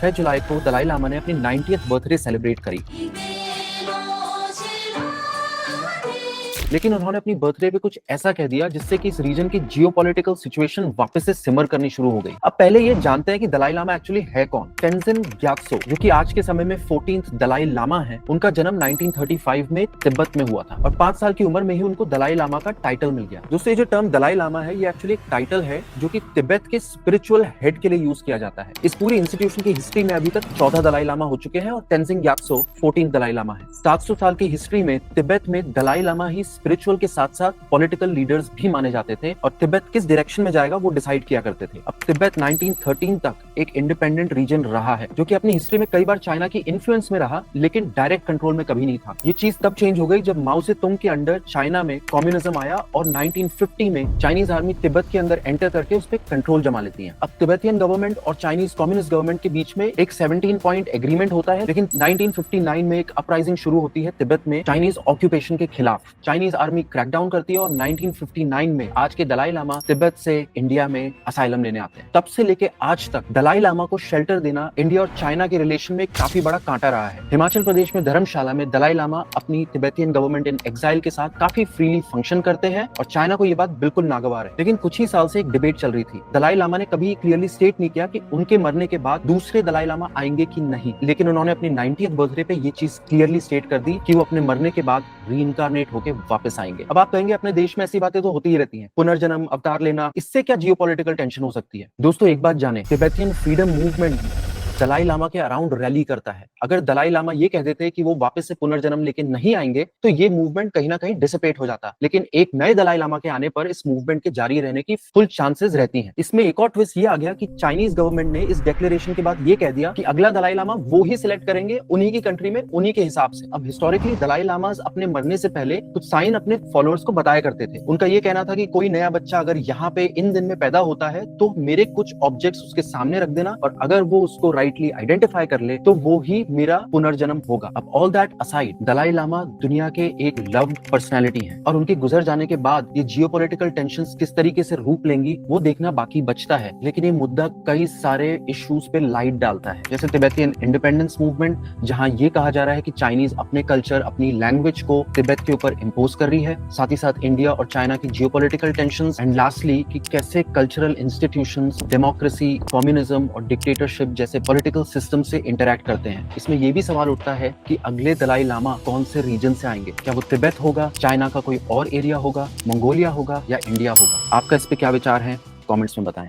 6 जुलाई को दलाई लामा ने अपनी 90th बर्थडे सेलिब्रेट करी। लेकिन उन्होंने अपनी बर्थडे पे कुछ ऐसा कह दिया जिससे कि इस रीजन की जियोपॉलिटिकल सिचुएशन वापस से सिमर करनी शुरू हो गई। अब पहले ये जानते हैं कि दलाई लामा एक्चुअली है कौन। तेंजिन ग्यात्सो, जो कि आज के समय में 14th दलाई लामा है, उनका जन्म 1935 में तिब्बत में हुआ था और 5 साल की उम्र में ही उनको दलाई लामा का टाइटल मिल गया। दोस्तों, ये जो टर्म दलाई लामा है ये एक्चुअली एक टाइटल है जो कि तिब्बत के स्पिरिचुअल हेड के लिए यूज किया जाता है। इस पूरी इंस्टीट्यूशन की हिस्ट्री में अभी तक 14 दलाई लामा हो चुके हैं और तेंजिन ग्यात्सो 14th दलाई लामा है। 700 साल की हिस्ट्री में तिब्बत में दलाई लामा ही स्पिरिचुअल के साथ साथ पॉलिटिकल लीडर्स भी माने जाते थे और तिब्बत किस डायरेक्शन में जाएगा वो डिसाइड किया करते थे। अब तिब्बत 1913 तक एक इंडिपेंडेंट रीजन रहा है जो कि अपनी हिस्ट्री में कई बार चाइना की इन्फ्लुएंस में रहा, लेकिन डायरेक्ट कंट्रोल में कभी नहीं था। ये चीज तब चेंज हो गई जब माओ से तुंग के अंडर चाइना में कम्युनिज्म आया और 1950 में चाइनीज आर्मी तिब्बत के अंदर एंटर करके उस पर कंट्रोल जमा लेती है। अब तिब्बतियन गवर्नमेंट और चाइनीज कम्युनिस्ट गवर्नमेंट के बीच में एक 17 पॉइंट एग्रीमेंट होता है, लेकिन 1959 में एक अपराइजिंग शुरू होती है तिब्बत में चाइनीज ऑक्यूपेशन के खिलाफ। चाइनीज आर्मी क्रैकडाउन करती है और 1959 में आज के दलाई लामा तिब्बत से इंडिया में असाइलम लेने आते हैं। तब से लेके आज तक दलाई लामा को शेल्टर देना इंडिया और चाइना के रिलेशन में काफी बड़ा कांटा रहा है। हिमाचल प्रदेश में धर्मशाला में दलाई लामा अपनी तिब्बतियन गवर्नमेंट इन एग्जाइल के साथ काफी फ्रीली फंक्शन करते हैं और चाइना को ये बात बिल्कुल नागवार है। लेकिन कुछ ही साल से एक डिबेट चल रही थी। दलाई लामा ने कभी क्लियरली स्टेट नहीं किया कि उनके मरने के बाद दूसरे दलाई लामा आएंगे कि नहीं, लेकिन उन्होंने अपनी 90th बर्थडे पे ये चीज क्लियरली स्टेट कर दी कि वो अपने मरने के बाद रीइंकारनेट होके वापस आएंगे। अब आप कहेंगे अपने देश में ऐसी बातें तो होती ही रहती हैं, पुनर्जन्म, अवतार लेना, इससे क्या जियोपॉलिटिकल टेंशन हो सकती है? दोस्तों, एक बात जाने, Tibetan freedom movement Dalai Lama के अराउंड रैली करता है। अगर दलाई लामा ये कह देते कि वो वापस से पुनर्जन्म लेके नहीं आएंगे तो ये मूवमेंट कहीं ना कहीं डिसिपेट हो जाता। लेकिन एक नए दलाई लामा के आने पर इस मूवमेंट के जारी रहने की फुल चांसेस रहती हैं। इसमें एक और ट्विस्ट ये आ गया कि चाइनीज गवर्नमेंट ने इस डिक्लेरेशन के बाद ये कह दिया कि अगला दलाई लामा वो ही सिलेक्ट करेंगे उन्हीं की कंट्री में, उन्हीं के हिसाब से। अब हिस्टोरिकली दलाई लामास अपने मरने से पहले कुछ साइन अपने फॉलोअर्स को बताया करते थे। उनका ये कहना था कि कोई नया बच्चा अगर यहाँ पे इन दिन में पैदा होता है तो मेरे कुछ ऑब्जेक्ट्स उसके सामने रख देना और अगर वो उसको राइटली आइडेंटिफाई कर ले तो वो ही मेरा पुनर्जन्म होगा। अब all that aside, Dalai Lama दुनिया के एक लव्ड पर्सनैलिटी हैं और उनके गुजर जाने के बाद ये जियोपॉलिटिकल टेंशंस किस तरीके से रूप लेंगी वो देखना बाकी बचता है। लेकिन ये मुद्दा कई सारे इश्यूज पे लाइट डालता है, जैसे तिब्बतियन इंडिपेंडेंस मूवमेंट, जहां ये कहा जा रहा है कि चाइनीज अपने कल्चर, अपनी लैंग्वेज को तिब्बत के ऊपर इम्पोज कर रही है, साथ ही साथ इंडिया और चाइना की जियोपॉलिटिकल टेंशंस, एंड लास्टली कि कैसे कल्चरल इंस्टीट्यूशंस, डेमोक्रेसी, कम्युनिज्म और डिक्टेटरशिप जैसे पॉलिटिकल सिस्टम से इंटरैक्ट करते हैं। इसमें यह भी सवाल उठता है कि अगले दलाई लामा कौन से रीजन से आएंगे? क्या वो तिब्बत होगा, चाइना का कोई और एरिया होगा, मंगोलिया होगा या इंडिया होगा? आपका इस पे क्या विचार है? कमेंट्स में बताएं।